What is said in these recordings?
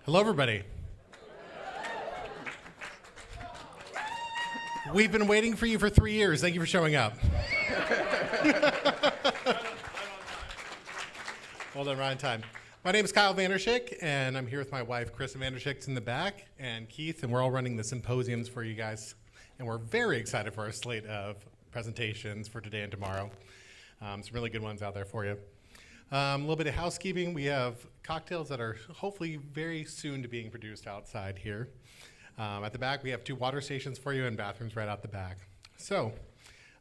Hello, everybody. We've been waiting for you for 3 years. Thank you for showing up. Well done, right on time. My name is Kyle Vanderschick, and I'm here with my wife, Kristen Vanderschick, in the back, and Keith, and we're all running the symposiums for you guys. And we're very excited for our slate of presentations for today and tomorrow. Some really good ones out there for you. A little bit of housekeeping. We have cocktails that are hopefully very soon to being produced outside here. At the back, we have 2 water stations for you and bathrooms right out the back. So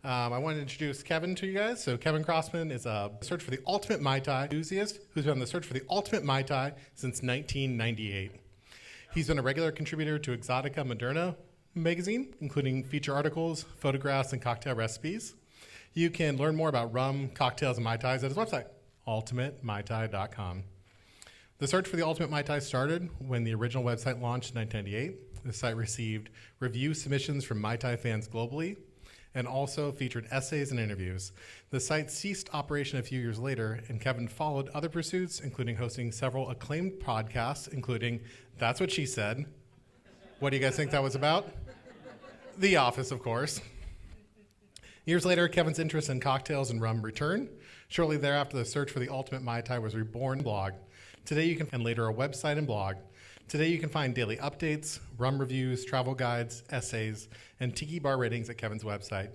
I want to introduce Kevin to you guys. So Kevin Crossman is a search for the ultimate Mai Tai enthusiast who's been on the search for the ultimate Mai Tai since 1998. He's been a regular contributor to Exotica Moderna magazine, including feature articles, photographs, and cocktail recipes. You can learn more about rum, cocktails, and Mai Tais at his website, ultimatemaitai.com. The search for the ultimate Mai Tai started when the original website launched in 1998. The site received review submissions from Mai Tai fans globally and also featured essays and interviews. The site ceased operation a few years later, and Kevin followed other pursuits, including hosting several acclaimed podcasts, including That's What She Said. What do you guys think that was about? The Office, of course. Years later, Kevin's interest in cocktails and rum returned. Shortly thereafter, the search for the ultimate Mai Tai was reborn blog. Today you can, and later a website and blog. Today you can find daily updates, rum reviews, travel guides, essays, and Tiki bar ratings at Kevin's website.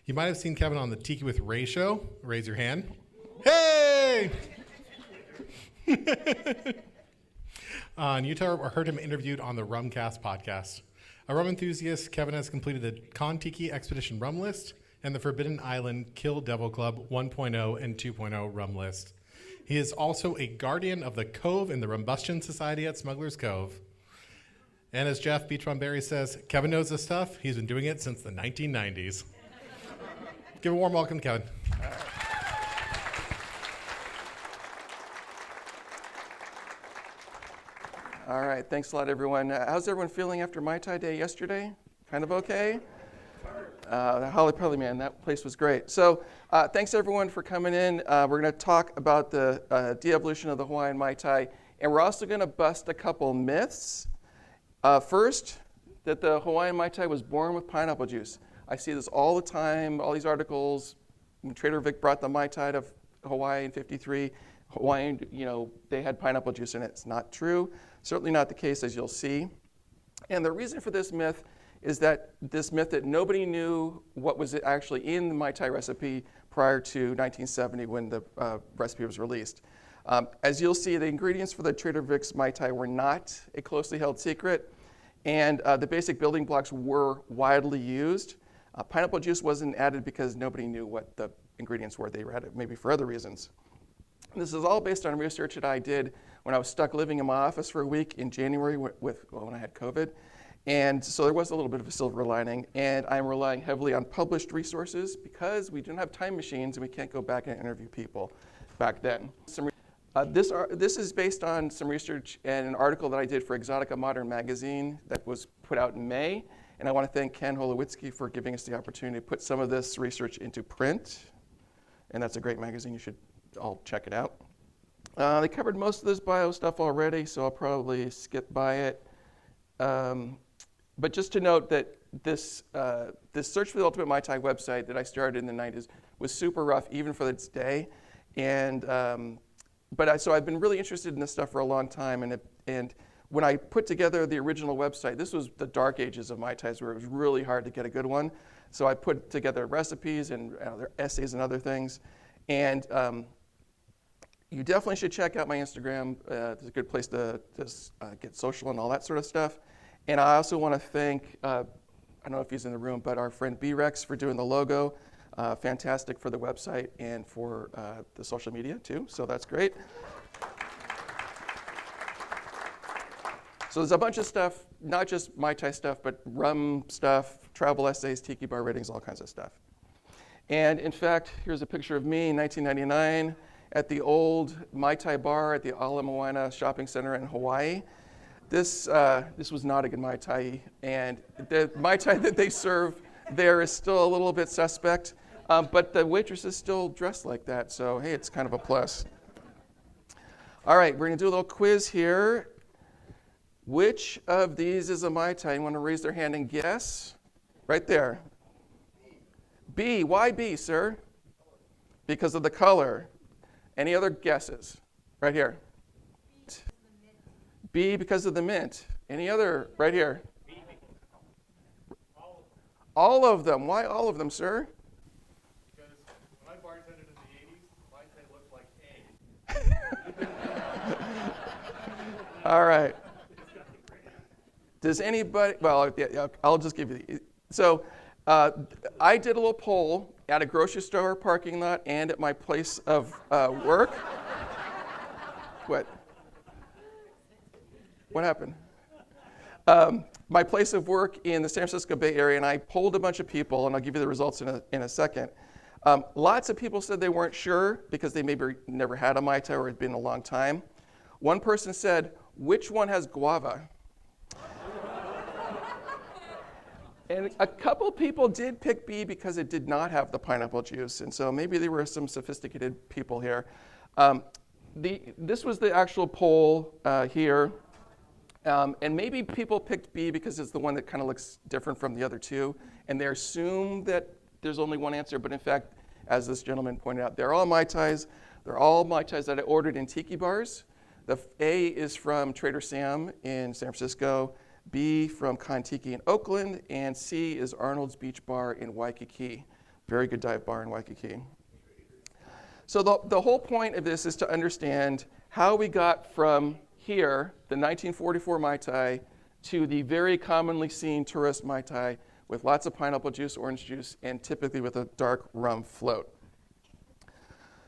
You might have seen Kevin on the Tiki with Ray show. Raise your hand. Hey! On YouTube, or heard him interviewed on the Rumcast podcast. A rum enthusiast, Kevin has completed the Con Tiki Expedition rum list and the Forbidden Island Kill Devil Club 1.0 and 2.0 rum list. He is also a guardian of the Cove and the Rumbustion Society at Smuggler's Cove. And as Jeff Beachbum-Berry says, Kevin knows this stuff. He's been doing it since the 1990s. Give a warm welcome, Kevin. All right, thanks a lot, everyone. How's everyone feeling after Mai Tai Day yesterday? Kind of okay? The Holly Pelly, man, that place was great. So thanks, everyone, for coming in. We're going to talk about the de-evolution of the Hawaiian Mai Tai, and we're also going to bust a couple myths. First, that the Hawaiian Mai Tai was born with pineapple juice. I see this all the time, all these articles. When Trader Vic brought the Mai Tai to Hawaii in '53, Hawaiian, they had pineapple juice in it. It's not true. Certainly not the case, as you'll see. And the reason for this myth is that nobody knew what was actually in the Mai Tai recipe prior to 1970 when the recipe was released. As you'll see, the ingredients for the Trader Vic's Mai Tai were not a closely held secret, and the basic building blocks were widely used. Pineapple juice wasn't added because nobody knew what the ingredients were. They were added maybe for other reasons. This is all based on research that I did when I was stuck living in my office for a week in January when I had COVID. And so there was a little bit of a silver lining, and I'm relying heavily on published resources because we didn't have time machines and we can't go back and interview people back then. This is based on some research and an article that I did for Exotica Modern magazine that was put out in May, and I want to thank Ken Holowitzki for giving us the opportunity to put some of this research into print, and that's a great magazine. You should all check it out. They covered most of this bio stuff already, so I'll probably skip by it. But just to note that this Search for the Ultimate Mai Tai website that I started in the 90s was super rough, even for its day. And so I've been really interested in this stuff for a long time. And when I put together the original website, this was the dark ages of Mai Tais where it was really hard to get a good one. So I put together recipes and other essays and other things. And you definitely should check out my Instagram. It's a good place to get social and all that sort of stuff. And I also want to thank, I don't know if he's in the room, but our friend B-Rex for doing the logo. Fantastic for the website and for the social media too, so that's great. So there's a bunch of stuff, not just Mai Tai stuff, but rum stuff, travel essays, Tiki bar ratings, all kinds of stuff. And in fact, here's a picture of me in 1999 at the old Mai Tai bar at the Ala Moana Shopping Center in Hawaii. This was not a good Mai Tai, and the Mai Tai that they serve there is still a little bit suspect, but the waitress is still dressed like that, so hey, it's kind of a plus. All right, we're gonna do a little quiz here. Which of these is a Mai Tai? You want to raise their hand and guess? Right there. B. Why B, sir? Because of the color. Any other guesses? Right here. B because of the mint. Any other? Right here. All of them. Why all of them, sir? Because when I bartended in the 80s, Mai Tai looked like A. All right. Does anybody, well, yeah, I'll just give you the, so I did a little poll at a grocery store parking lot and at my place of work. What happened? My place of work in the San Francisco Bay Area, and I polled a bunch of people, and I'll give you the results in a second. Lots of people said they weren't sure because they maybe never had a Mai Tai or had been a long time. One person said, which one has guava? And a couple people did pick B because it did not have the pineapple juice, and so maybe there were some sophisticated people here. This was the actual poll here, and maybe people picked B because it's the one that kind of looks different from the other two, and they assume that there's only one answer, but in fact, as this gentleman pointed out, they're all Mai Tais. They're all Mai Tais that I ordered in Tiki bars. The A is from Trader Sam in San Francisco, B from Tiki in Oakland, and C is Arnold's Beach Bar in Waikiki. Very good dive bar in Waikiki. So the whole point of this is to understand how we got from here, the 1944 Mai Tai, to the very commonly seen tourist Mai Tai with lots of pineapple juice, orange juice, and typically with a dark rum float.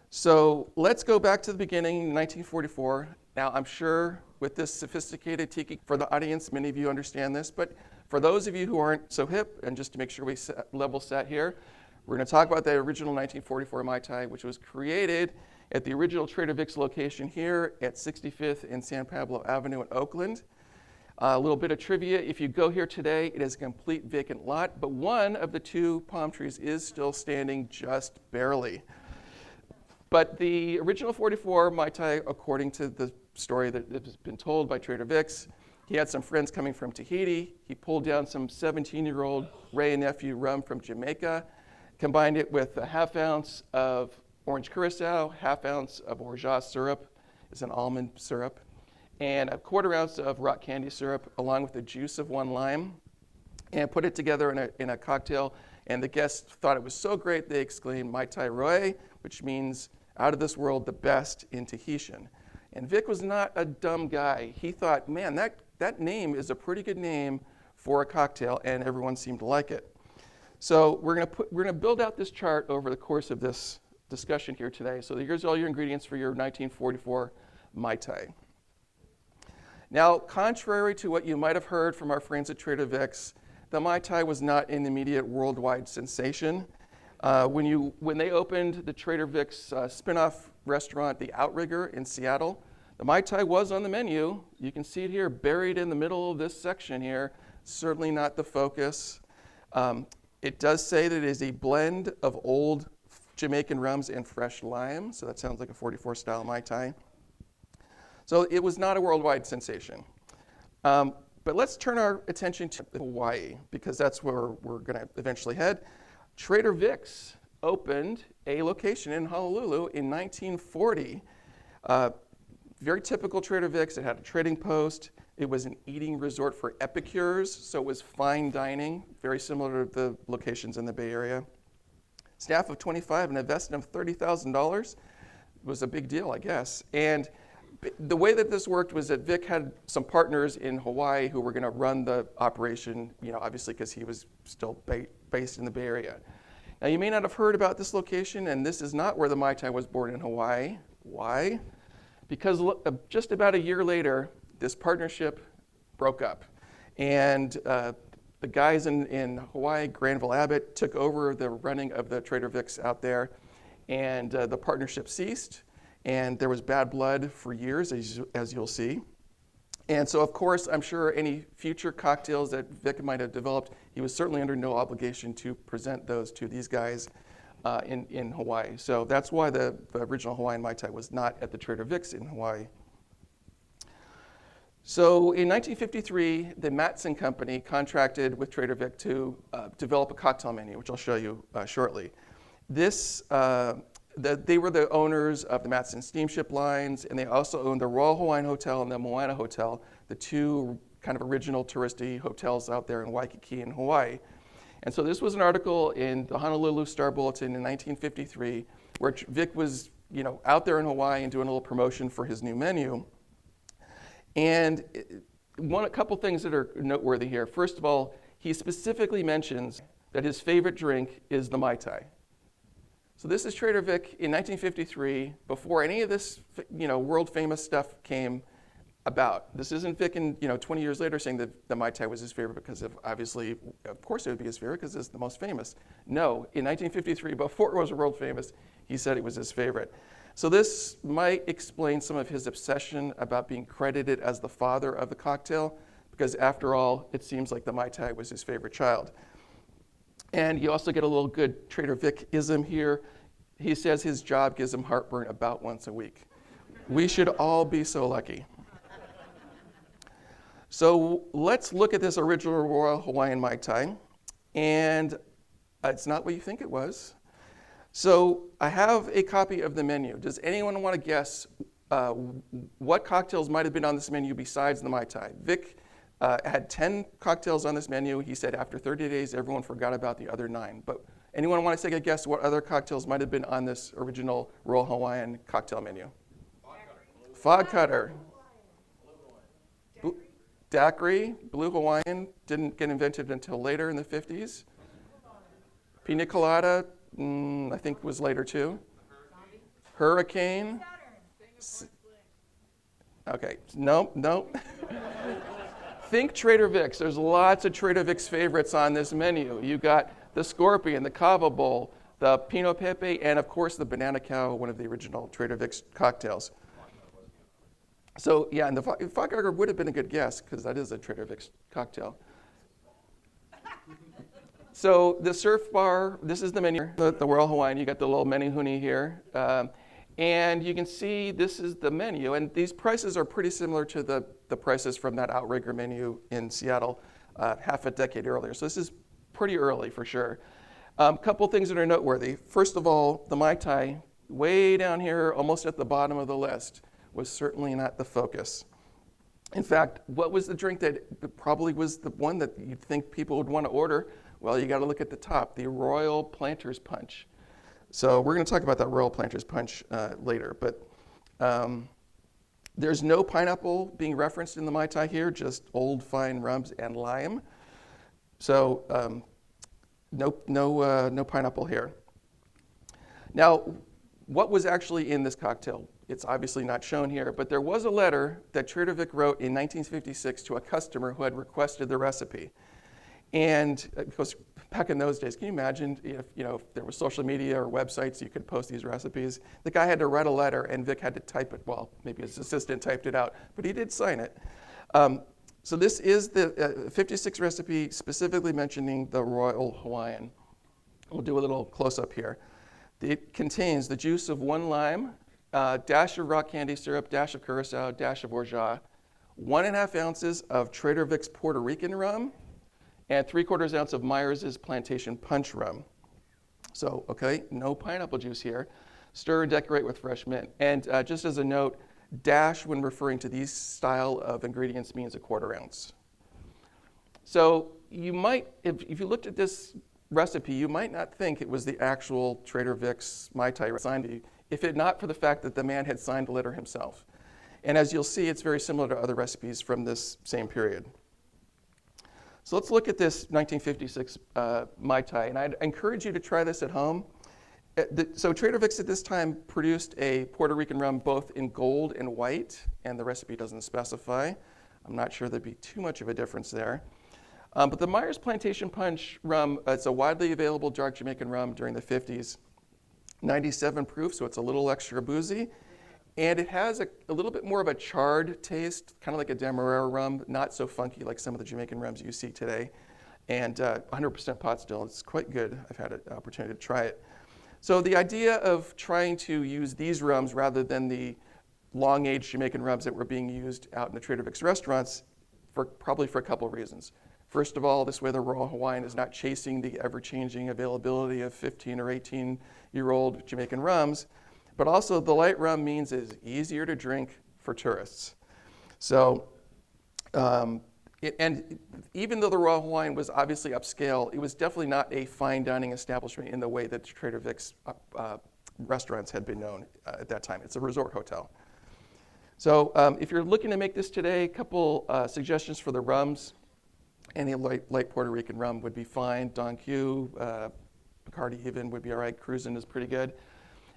So let's go back to the beginning, 1944. Now, I'm sure with this sophisticated Tiki, for the audience, many of you understand this, but for those of you who aren't so hip, and just to make sure we level set here, we're going to talk about the original 1944 Mai Tai, which was created at the original Trader Vic's location here at 65th and San Pablo Avenue in Oakland. A little bit of trivia, if you go here today, it is a complete vacant lot, but one of the two palm trees is still standing just barely. But the original 44 Mai Tai, according to the story that has been told by Trader Vic's, he had some friends coming from Tahiti. He pulled down some 17-year-old Ray and nephew rum from Jamaica, combined it with a half ounce of orange curacao, half ounce of orgeat syrup, is an almond syrup, and a quarter ounce of rock candy syrup, along with the juice of one lime, and put it together in a cocktail. And the guests thought it was so great, they exclaimed, Mai Tai Roy, which means out of this world, the best in Tahitian. And Vic was not a dumb guy. He thought, man, that name is a pretty good name for a cocktail, and everyone seemed to like it. So we're gonna build out this chart over the course of this discussion here today. So here's all your ingredients for your 1944 Mai Tai. Now, contrary to what you might have heard from our friends at Trader Vic's, the Mai Tai was not an immediate worldwide sensation. When they opened the Trader Vic's spin-off restaurant, the Outrigger in Seattle, the Mai Tai was on the menu. You can see it here, buried in the middle of this section here. Certainly not the focus. It does say that it is a blend of old Jamaican rums and fresh lime, so that sounds like a 44 style Mai Tai. So it was not a worldwide sensation. But let's turn our attention to Hawaii, because that's where we're going to eventually head. Trader Vic's opened a location in Honolulu in 1940. Very typical Trader Vic's. It had a trading post. It was an eating resort for epicures, so it was fine dining, very similar to the locations in the Bay Area. Staff of 25 and a investment of $30,000 was a big deal, I guess. And the way that this worked was that Vic had some partners in Hawaii who were going to run the operation, obviously because he was still based in the Bay Area. Now, you may not have heard about this location, and this is not where the Mai Tai was born in Hawaii. Why? Because just about a year later, this partnership broke up. And the guys in Hawaii, Granville Abbott, took over the running of the Trader Vic's out there, and the partnership ceased. And there was bad blood for years, as you'll see. And so, of course, I'm sure any future cocktails that Vic might have developed, he was certainly under no obligation to present those to these guys in Hawaii. So that's why the original Hawaiian Mai Tai was not at the Trader Vic's in Hawaii. So in 1953, the Matson Company contracted with Trader Vic to develop a cocktail menu, which I'll show you shortly. They were the owners of the Matson steamship lines, and they also owned the Royal Hawaiian Hotel and the Moana Hotel, the two kind of original touristy hotels out there in Waikiki in Hawaii. And so this was an article in the Honolulu Star Bulletin in 1953, where Vic was, out there in Hawaii and doing a little promotion for his new menu. And a couple things that are noteworthy here. First of all, he specifically mentions that his favorite drink is the Mai Tai. So this is Trader Vic in 1953, before any of this, world famous stuff came about. This isn't Vic in, 20 years later saying that the Mai Tai was his favorite because of course it would be his favorite because it's the most famous. No, in 1953, before it was world famous, he said it was his favorite. So this might explain some of his obsession about being credited as the father of the cocktail, because after all, it seems like the Mai Tai was his favorite child. And you also get a little good Trader Vic-ism here. He says his job gives him heartburn about once a week. We should all be so lucky. So let's look at this original Royal Hawaiian Mai Tai. And it's not what you think it was. So I have a copy of the menu. Does anyone want to guess what cocktails might have been on this menu besides the Mai Tai? Vic had 10 cocktails on this menu. He said after 30 days, everyone forgot about the other 9. But anyone want to take a guess what other cocktails might have been on this original Royal Hawaiian cocktail menu? Fog cutter. Daiquiri, Blue Hawaiian, didn't get invented until later in the 50s. Pina colada, I think was later too. Hurricane. Okay, nope. Think Trader Vic's. There's lots of Trader Vic's favorites on this menu. You got the Scorpion, the Cava Bowl, the Pinot Pepe, and of course the Banana Cow, one of the original Trader Vic's cocktails. So yeah, and the Fog cutter would have been a good guess because that is a Trader Vic's cocktail. So the surf bar, this is the menu, the Royal Hawaiian. You got the little menehune here. And you can see this is the menu. And these prices are pretty similar to the prices from that Outrigger menu in Seattle half a decade earlier. So this is pretty early for sure. Couple things that are noteworthy. First of all, the Mai Tai, way down here, almost at the bottom of the list, was certainly not the focus. In fact, what was the drink that probably was the one that you'd think people would want to order? Well, you got to look at the top, the Royal Planters Punch. So we're going to talk about that Royal Planters Punch later, but there's no pineapple being referenced in the Mai Tai here, just old fine rums and lime. So no pineapple here. Now, what was actually in this cocktail? It's obviously not shown here, but there was a letter that Trader Vic wrote in 1956 to a customer who had requested the recipe. And of course, back in those days, can you imagine if there was social media or websites you could post these recipes? The guy had to write a letter, and Vic had to type it. Well, maybe his assistant typed it out, but he did sign it. So this is the 56 recipe specifically mentioning the Royal Hawaiian. We'll do a little close-up here. It contains the juice of 1 lime, dash of rock candy syrup, dash of curacao, dash of orgeat, 1.5 ounces of Trader Vic's Puerto Rican rum, and 3/4 ounce of Myers' Plantation Punch rum. So, okay, no pineapple juice here. Stir and decorate with fresh mint. And just as a note, dash when referring to these style of ingredients means 1/4 ounce. So you might, if you looked at this recipe, you might not think it was the actual Trader Vic's Mai Tai recipe, if it not for the fact that the man had signed the letter himself. And as you'll see, it's very similar to other recipes from this same period. So let's look at this 1956 Mai Tai, and I'd encourage you to try this at home. So Trader Vic's at this time produced a Puerto Rican rum both in gold and white, and the recipe doesn't specify. I'm not sure there'd be too much of a difference there. But the Myers Plantation Punch rum, it's a widely available dark Jamaican rum during the 50s. 97 proof, so it's a little extra boozy. And it has a little bit more of a charred taste, kind of like a Demerara rum, not so funky like some of the Jamaican rums you see today. And 100% pot still, it's quite good. I've had an opportunity to try it. So the idea of trying to use these rums rather than the long-aged Jamaican rums that were being used out in the Trader Vic's restaurants probably for a couple of reasons. First of all, this way the Royal Hawaiian is not chasing the ever-changing availability of 15 or 18-year-old Jamaican rums, but also the light rum means it's easier to drink for tourists. So, and even though the Royal Hawaiian was obviously upscale, it was definitely not a fine dining establishment in the way that Trader Vic's restaurants had been known at that time. It's a resort hotel. So if you're looking to make this today, a couple suggestions for the rums. Any light Puerto Rican rum would be fine. Don Q, Bacardi even would be all right. Cruisin' is pretty good.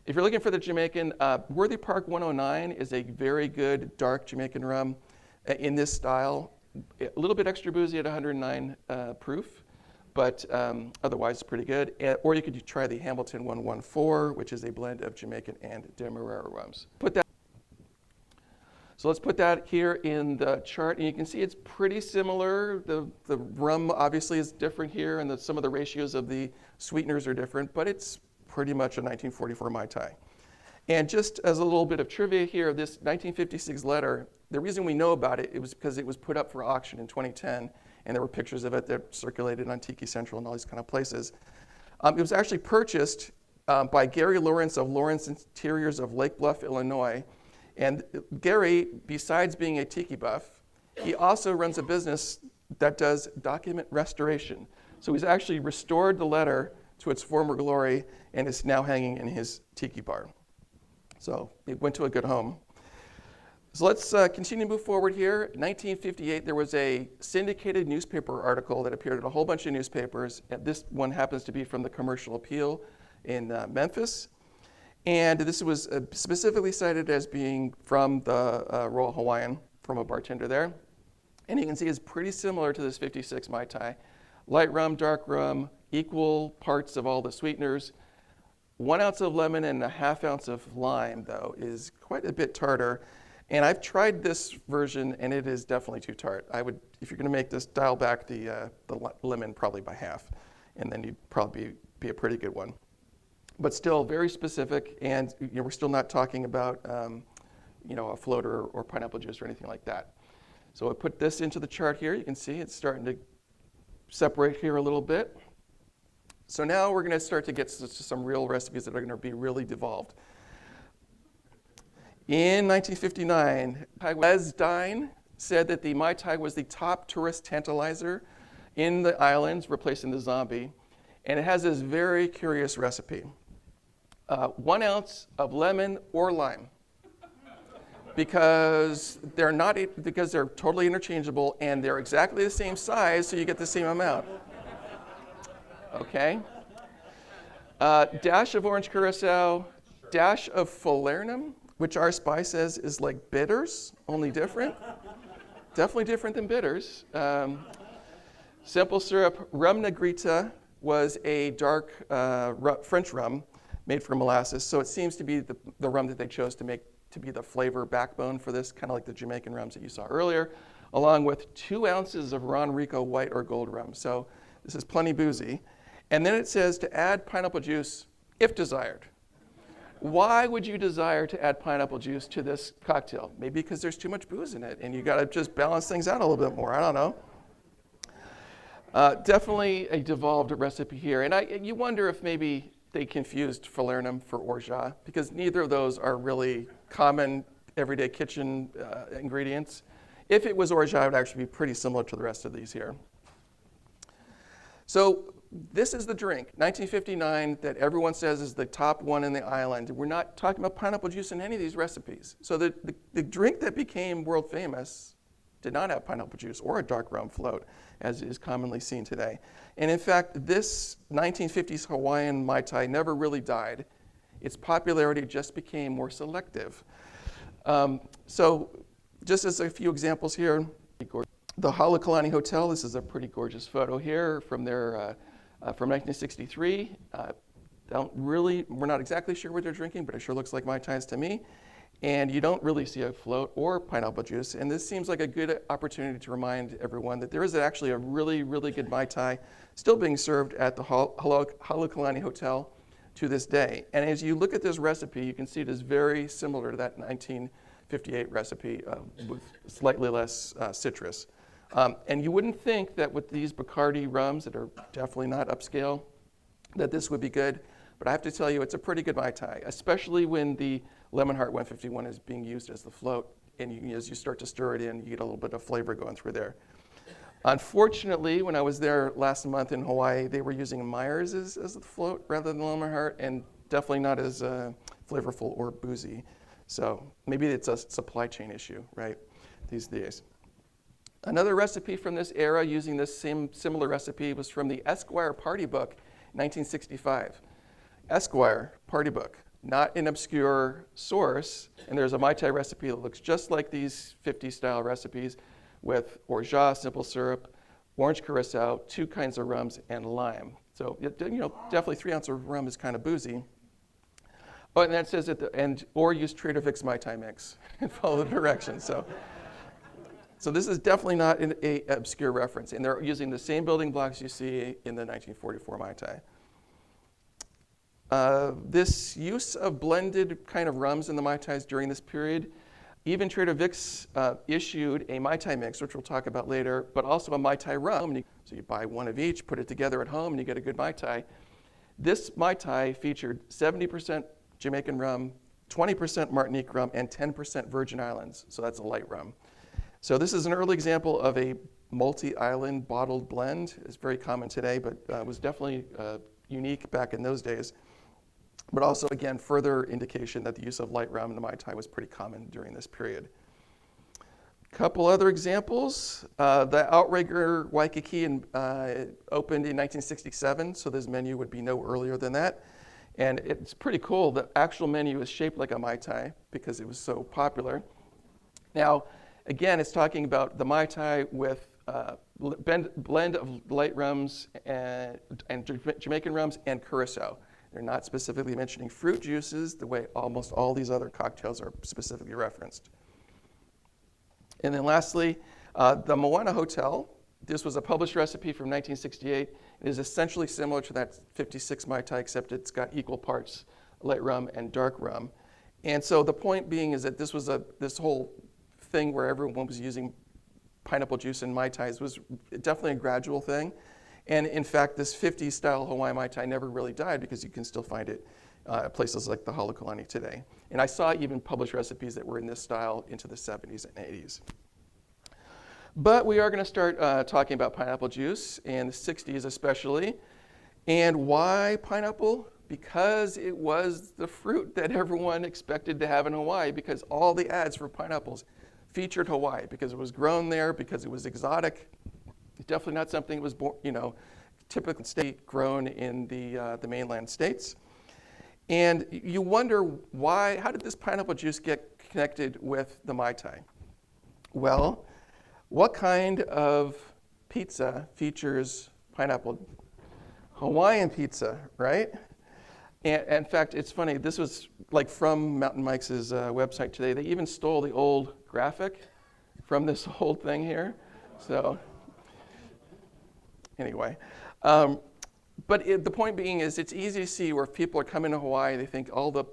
If you're looking for the Jamaican, Worthy Park 109 is a very good dark Jamaican rum in this style. A little bit extra boozy at 109 proof, but otherwise pretty good. Or you could try the Hamilton 114, which is a blend of Jamaican and Demerara rums. So let's put that here in the chart, and you can see it's pretty similar. The rum obviously is different here, and some of the ratios of the sweeteners are different, but it's pretty much a 1944 Mai Tai. And just as a little bit of trivia here, this 1956 letter, the reason we know about it, it was because it was put up for auction in 2010, and there were pictures of it that circulated on Tiki Central and all these kind of places. It was actually purchased by Gary Lawrence of Lawrence Interiors of Lake Bluff, Illinois. And Gary, besides being a tiki buff, he also runs a business that does document restoration. So he's actually restored the letter to its former glory, and it's now hanging in his tiki bar. So it went to a good home. So let's continue to move forward here. 1958, there was a syndicated newspaper article that appeared in a whole bunch of newspapers. And this one happens to be from the Commercial Appeal in Memphis. And this was specifically cited as being from the Royal Hawaiian, from a bartender there. And you can see it's pretty similar to this 56 Mai Tai. Light rum, dark rum, equal parts of all the sweeteners. 1 ounce of lemon and a ½ ounce of lime, though, is quite a bit tartar. And I've tried this version, and it is definitely too tart. I would, if you're going to make this, dial back the lemon probably by half, and then you'd probably be a pretty good one. But still very specific, and we're still not talking about a floater or pineapple juice or anything like that. So I put this into the chart here. You can see it's starting to separate here a little bit. So now we're going to start to get to some real recipes that are going to be really devolved. In 1959, Les Dine said that the Mai Tai was the top tourist tantalizer in the islands, replacing the zombie. And it has this very curious recipe. 1 ounce of lemon or lime, because they're totally interchangeable and they're exactly the same size, so you get the same amount. Okay. Dash of orange curacao, dash of falernum, which our spy says is like bitters, only different. Definitely different than bitters. Simple syrup. Rum negrita was a dark French rum made from molasses. So it seems to be the rum that they chose to make to be the flavor backbone for this, kind of like the Jamaican rums that you saw earlier, along with 2 ounces of Ron Rico white or gold rum. So this is plenty boozy. And then it says to add pineapple juice if desired. Why would you desire to add pineapple juice to this cocktail? Maybe because there's too much booze in it and you got to just balance things out a little bit more. I don't know. Definitely a devolved recipe here. And you wonder if maybe they confused falernum for orgeat, because neither of those are really common everyday kitchen ingredients. If it was orgeat, it would actually be pretty similar to the rest of these here. So this is the drink, 1959, that everyone says is the top one in the island. We're not talking about pineapple juice in any of these recipes. So the drink that became world famous did not have pineapple juice or a dark rum float, as is commonly seen today. And in fact, this 1950s Hawaiian Mai Tai never really died. Its popularity just became more selective. So just as a few examples here, the Halekulani Hotel, this is a pretty gorgeous photo here from their from 1963. We're not exactly sure what they're drinking, but it sure looks like Mai Tais to me. And you don't really see a float or pineapple juice. And this seems like a good opportunity to remind everyone that there is actually a really, really good Mai Tai still being served at the Halekulani Hotel to this day. And as you look at this recipe, you can see it is very similar to that 1950 58 recipe with slightly less citrus. And you wouldn't think that with these Bacardi rums that are definitely not upscale, that this would be good. But I have to tell you, it's a pretty good Mai Tai, especially when the Lemon Heart 151 is being used as the float. And as you start to stir it in, you get a little bit of flavor going through there. Unfortunately, when I was there last month in Hawaii, they were using Myers as the float rather than Lemon Heart, and definitely not as flavorful or boozy. So maybe it's a supply chain issue, right, these days. Another recipe from this era using this similar recipe was from the Esquire Party Book, 1965. Esquire Party Book, not an obscure source, and there's a Mai Tai recipe that looks just like these 50s style recipes with orgeat, simple syrup, orange curacao, 2 kinds of rums, and lime. So definitely 3 ounces of rum is kind of boozy. Oh, and that says at the end, or use Trader Vic's Mai Tai mix and follow the directions. So this is definitely not an obscure reference, and they're using the same building blocks you see in the 1944 Mai Tai. This use of blended kind of rums in the Mai Tais during this period, even Trader Vic's issued a Mai Tai mix, which we'll talk about later, but also a Mai Tai rum. So you buy one of each, put it together at home, and you get a good Mai Tai. This Mai Tai featured 70% Jamaican rum, 20% Martinique rum, and 10% Virgin Islands. So that's a light rum. So this is an early example of a multi-island bottled blend. It's very common today, but was definitely unique back in those days. But also, again, further indication that the use of light rum in the Mai Tai was pretty common during this period. Couple other examples. The Outrigger Waikiki opened in 1967, so this menu would be no earlier than that. And it's pretty cool. The actual menu is shaped like a Mai Tai because it was so popular. Now, again, it's talking about the Mai Tai with blend of light rums and Jamaican rums and curacao. They're not specifically mentioning fruit juices the way almost all these other cocktails are specifically referenced. And then lastly, the Moana Hotel. This was a published recipe from 1968. It is essentially similar to that 56 Mai Tai, except it's got equal parts light rum and dark rum. And so the point being is that this was this whole thing where everyone was using pineapple juice in Mai Tais was definitely a gradual thing. And in fact, this 50s style Hawaiian Mai Tai never really died because you can still find it at places like the Halekulani today. And I saw even published recipes that were in this style into the 70s and 80s. But we are going to start talking about pineapple juice in the 60s especially. And why pineapple? Because it was the fruit that everyone expected to have in Hawaii, because all the ads for pineapples featured Hawaii, because it was grown there, because it was exotic. Definitely not something that was typically state grown in the mainland states. And you wonder why, how did this pineapple juice get connected with the Mai Tai? Well, what kind of pizza features pineapple? Hawaiian pizza, right? And in fact, it's funny, this was like from Mountain Mike's website today. They even stole the old graphic from this whole thing here. So anyway, but the point being is it's easy to see where if people are coming to Hawaii, they think all the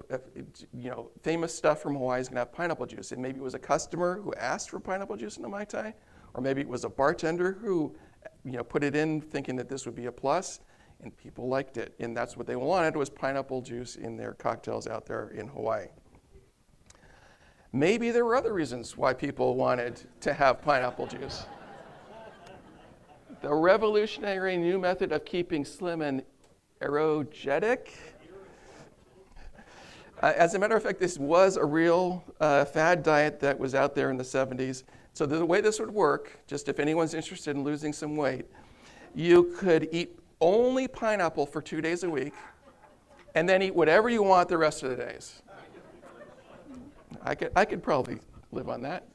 famous stuff from Hawaii is going to have pineapple juice. And maybe it was a customer who asked for pineapple juice in the Mai Tai, or maybe it was a bartender who put it in thinking that this would be a plus, and people liked it. And that's what they wanted, was pineapple juice in their cocktails out there in Hawaii. Maybe there were other reasons why people wanted to have pineapple juice. The revolutionary new method of keeping slim and aerogenic. As a matter of fact, this was a real fad diet that was out there in the 70s. So the way this would work, just if anyone's interested in losing some weight, you could eat only pineapple for 2 days a week, and then eat whatever you want the rest of the days. I could probably live on that.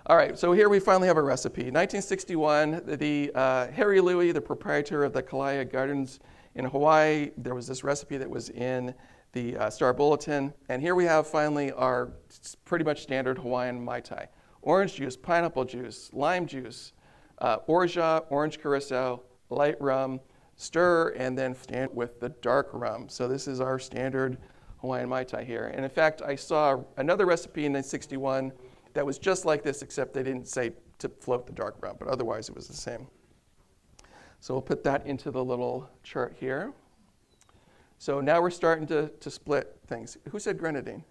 All right, so here we finally have a recipe. 1961, the Harry Louis, the proprietor of the Kalaia Gardens in Hawaii, there was this recipe that was in the Star Bulletin. And here we have finally our pretty much standard Hawaiian Mai Tai. Orange juice, pineapple juice, lime juice, orgeat, orange curacao, light rum, stir, and then stand with the dark rum. So this is our standard Hawaiian Mai Tai here. And in fact, I saw another recipe in 1961 that was just like this, except they didn't say to float the dark rum, but otherwise it was the same. So we'll put that into the little chart here. So now we're starting to split things. Who said grenadine?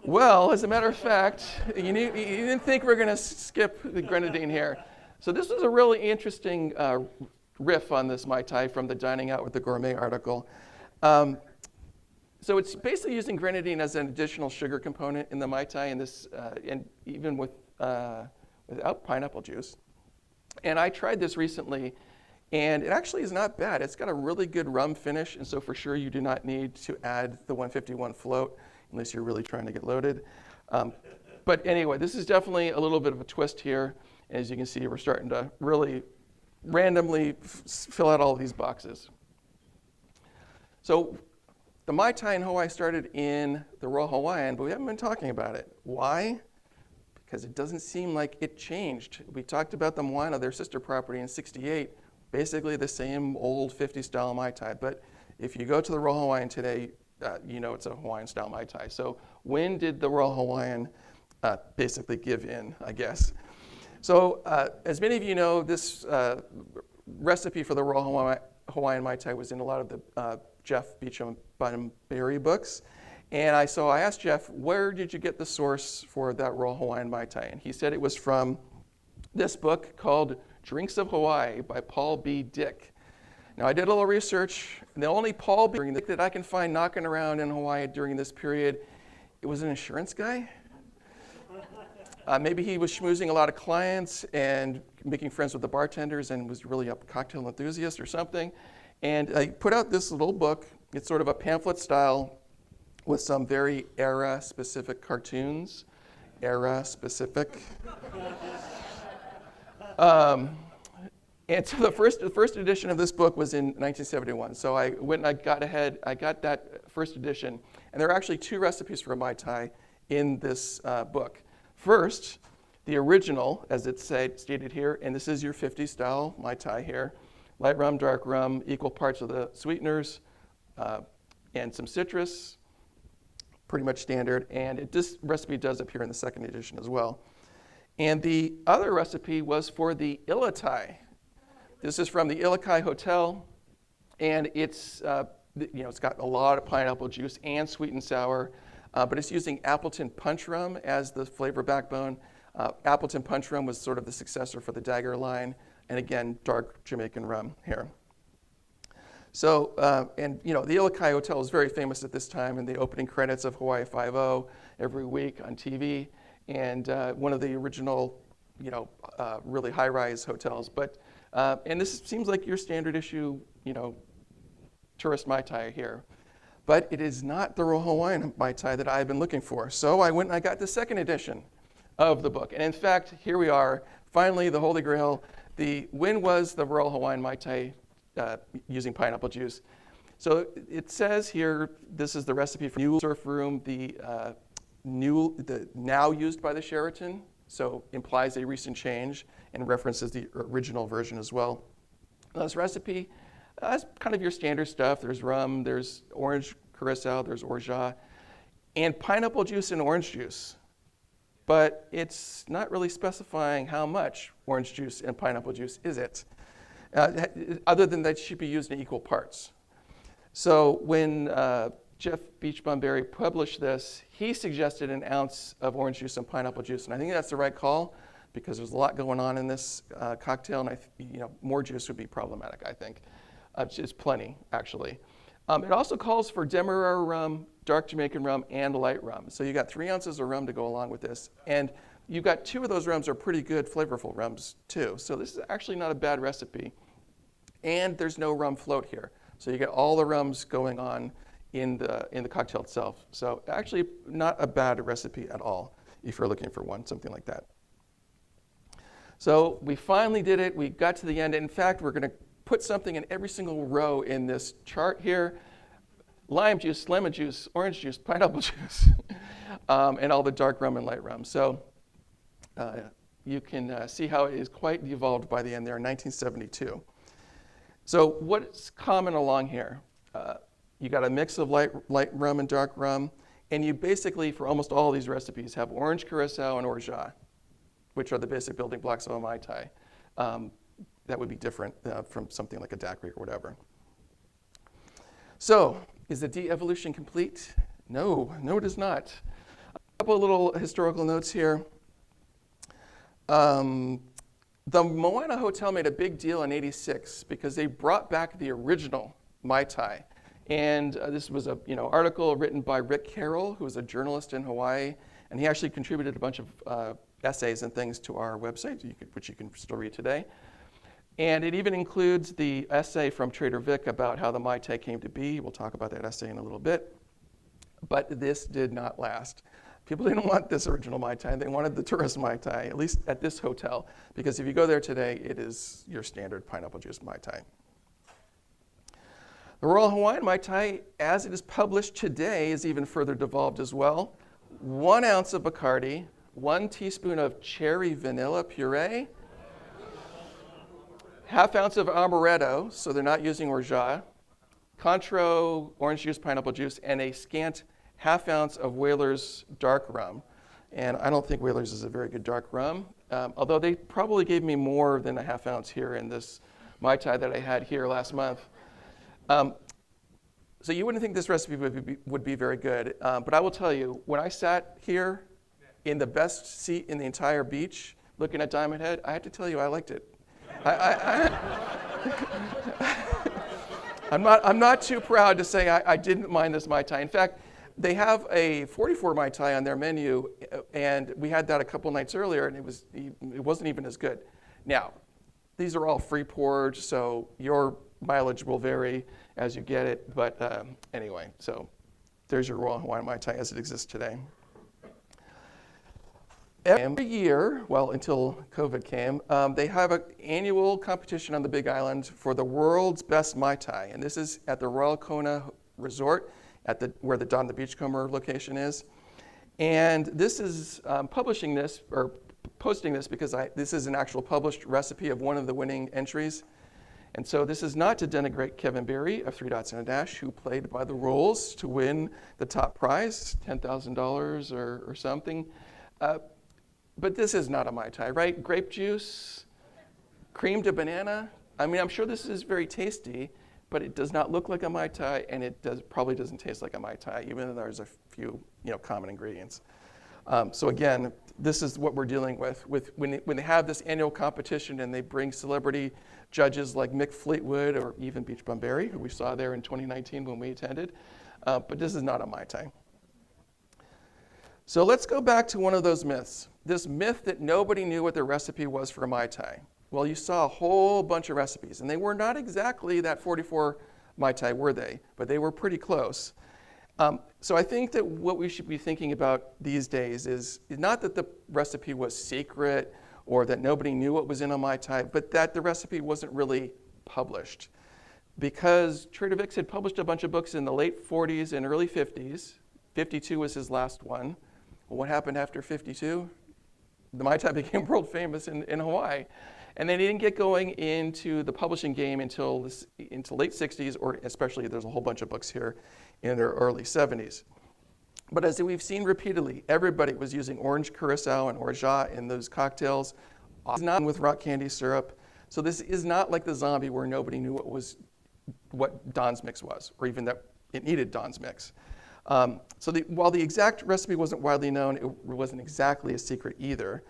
Well, as a matter of fact, you didn't think we're going to skip the grenadine here. So this was a really interesting riff on this Mai Tai from the Dining Out with the Gourmet article. So it's basically using grenadine as an additional sugar component in the Mai Tai, and this, and even without pineapple juice. And I tried this recently, and it actually is not bad. It's got a really good rum finish, and so for sure you do not need to add the 151 float unless you're really trying to get loaded. But anyway, this is definitely a little bit of a twist here. As you can see, we're starting to really randomly fill out all of these boxes. So the Mai Tai in Hawaii started in the Royal Hawaiian, but we haven't been talking about it. Why? Because it doesn't seem like it changed. We talked about the Moana, their sister property in '68, basically the same old 50 style Mai Tai. But if you go to the Royal Hawaiian today, you know it's a Hawaiian style Mai Tai. So when did the Royal Hawaiian basically give in, I guess? So as many of you know, this recipe for the Royal Hawaiian Mai Tai was in a lot of the Jeff Beecham Bunbury books. And I asked Jeff, where did you get the source for that Royal Hawaiian Mai Tai? And he said it was from this book called Drinks of Hawaii by Paul B. Dick. Now, I did a little research, and the only Paul B. Dick that I can find knocking around in Hawaii during this period, it was an insurance guy. Maybe he was schmoozing a lot of clients and making friends with the bartenders and was really a cocktail enthusiast or something. And I put out this little book. It's sort of a pamphlet style with some very era-specific cartoons. Era-specific. And so the first edition of this book was in 1971. So I went and I got that first edition. And there are actually two recipes for a Mai Tai in this book. First, the original, as it's stated here, and this is your 50 style Mai Tai here. Light rum, dark rum, equal parts of the sweeteners, and some citrus, pretty much standard. And this recipe does appear in the second edition as well. And the other recipe was for the Ilatai. This is from the Ilakai Hotel, and it's got a lot of pineapple juice and sweet and sour, but it's using Appleton Punch Rum as the flavor backbone. Appleton Punch Rum was sort of the successor for the Dagger line, and again, dark Jamaican rum here. So, the Ilakai Hotel was very famous at this time in the opening credits of Hawaii Five-0 every week on TV, and one of the original, really high-rise hotels. But and this seems like your standard issue, tourist Mai Tai here. But it is not the Royal Hawaiian Mai Tai that I've been looking for. So I went and I got the second edition of the book. And in fact, here we are, finally, the Holy Grail. When was the Royal Hawaiian Mai Tai using pineapple juice? So it says here, this is the recipe for New Surf Room, the now used by the Sheraton, so implies a recent change and references the original version as well. Now, this recipe has kind of your standard stuff. There's rum, there's orange curacao, there's orgeat, and pineapple juice and orange juice. But it's not really specifying how much orange juice and pineapple juice is it, other than that it should be used in equal parts. So when Jeff Beach Bunbury published this, he suggested an ounce of orange juice and pineapple juice, and I think that's the right call because there's a lot going on in this cocktail, and more juice would be problematic, I think. It's plenty, actually. It also calls for Demerara rum, dark Jamaican rum, and light rum. So you got 3 ounces of rum to go along with this, and you've got 2 of those rums are pretty good, flavorful rums too. So this is actually not a bad recipe, and there's no rum float here. So you get all the rums going on in the cocktail itself. So actually not a bad recipe at all if you're looking for something like that. So we finally did it. We got to the end. In fact, we're going to put something in every single row in this chart here. Lime juice, lemon juice, orange juice, pineapple juice, and all the dark rum and light rum. So you can see how it is quite evolved by the end there in 1972. So what's common along here? You got a mix of light rum and dark rum. And you basically, for almost all these recipes, have orange curacao and orgeat, which are the basic building blocks of a Mai Tai. That would be different from something like a daiquiri or whatever. So, is the de-evolution complete? No, it is not. A couple of little historical notes here. The Moana Hotel made a big deal in '86 because they brought back the original Mai Tai. And this was an article written by Rick Carroll, who was a journalist in Hawaii, and he actually contributed a bunch of essays and things to our website, which you can still read today. And it even includes the essay from Trader Vic about how the Mai Tai came to be. We'll talk about that essay in a little bit. But this did not last. People didn't want this original Mai Tai. They wanted the tourist Mai Tai, at least at this hotel, because if you go there today, it is your standard pineapple juice Mai Tai. The Royal Hawaiian Mai Tai, as it is published today, is even further devolved as well. 1 ounce of Bacardi, 1 teaspoon of cherry vanilla puree, ½ ounce of amaretto, so they're not using orgeat, Cointreau orange juice, pineapple juice, and a scant ½ ounce of Whaler's dark rum. And I don't think Whaler's is a very good dark rum, although they probably gave me more than a ½ ounce here in this Mai Tai that I had here last month. So you wouldn't think this recipe would be very good, but I will tell you, when I sat here in the best seat in the entire beach looking at Diamond Head, I have to tell you I liked it. I'm not too proud to say I didn't mind this Mai Tai. In fact, they have a 44 Mai Tai on their menu, and we had that a couple nights earlier, and it wasn't even as good. Now, these are all free poured, so your mileage will vary as you get it, but anyway, so there's your Royal Hawaiian Mai Tai as it exists today. Every year, well, until COVID came, they have an annual competition on the Big Island for the world's best Mai Tai, and this is at the Royal Kona Resort, where the Don the Beachcomber location is. And this is posting this because this is an actual published recipe of one of the winning entries. And so this is not to denigrate Kevin Berry of 3 Dots and a Dash, who played by the rules to win the top prize, $10,000 or something. But this is not a Mai Tai, right? Grape juice, cream to banana. I mean, I'm sure this is very tasty, but it does not look like a Mai Tai, and it probably doesn't taste like a Mai Tai, even though there's a few common ingredients. So again, this is what we're dealing with when they have this annual competition and they bring celebrity judges like Mick Fleetwood or even Beach Bum Berry, who we saw there in 2019 when we attended. But this is not a Mai Tai. So let's go back to one of those myths. This myth that nobody knew what the recipe was for a Mai Tai. Well, you saw a whole bunch of recipes, and they were not exactly that 44 Mai Tai, were they? But they were pretty close. So I think that what we should be thinking about these days is not that the recipe was secret or that nobody knew what was in a Mai Tai, but that the recipe wasn't really published. Because Trader Vic had published a bunch of books in the late 40s and early 50s. 52 was his last one. Well, what happened after 52? The Mai Tai became world famous in Hawaii. And they didn't get going into the publishing game until late 60s, or especially there's a whole bunch of books here in their early 70s. But as we've seen repeatedly, everybody was using orange curacao and orgeat in those cocktails, not with rock candy syrup. So this is not like the zombie where nobody knew what Don's mix was, or even that it needed Don's mix. While the exact recipe wasn't widely known, it wasn't exactly a secret either.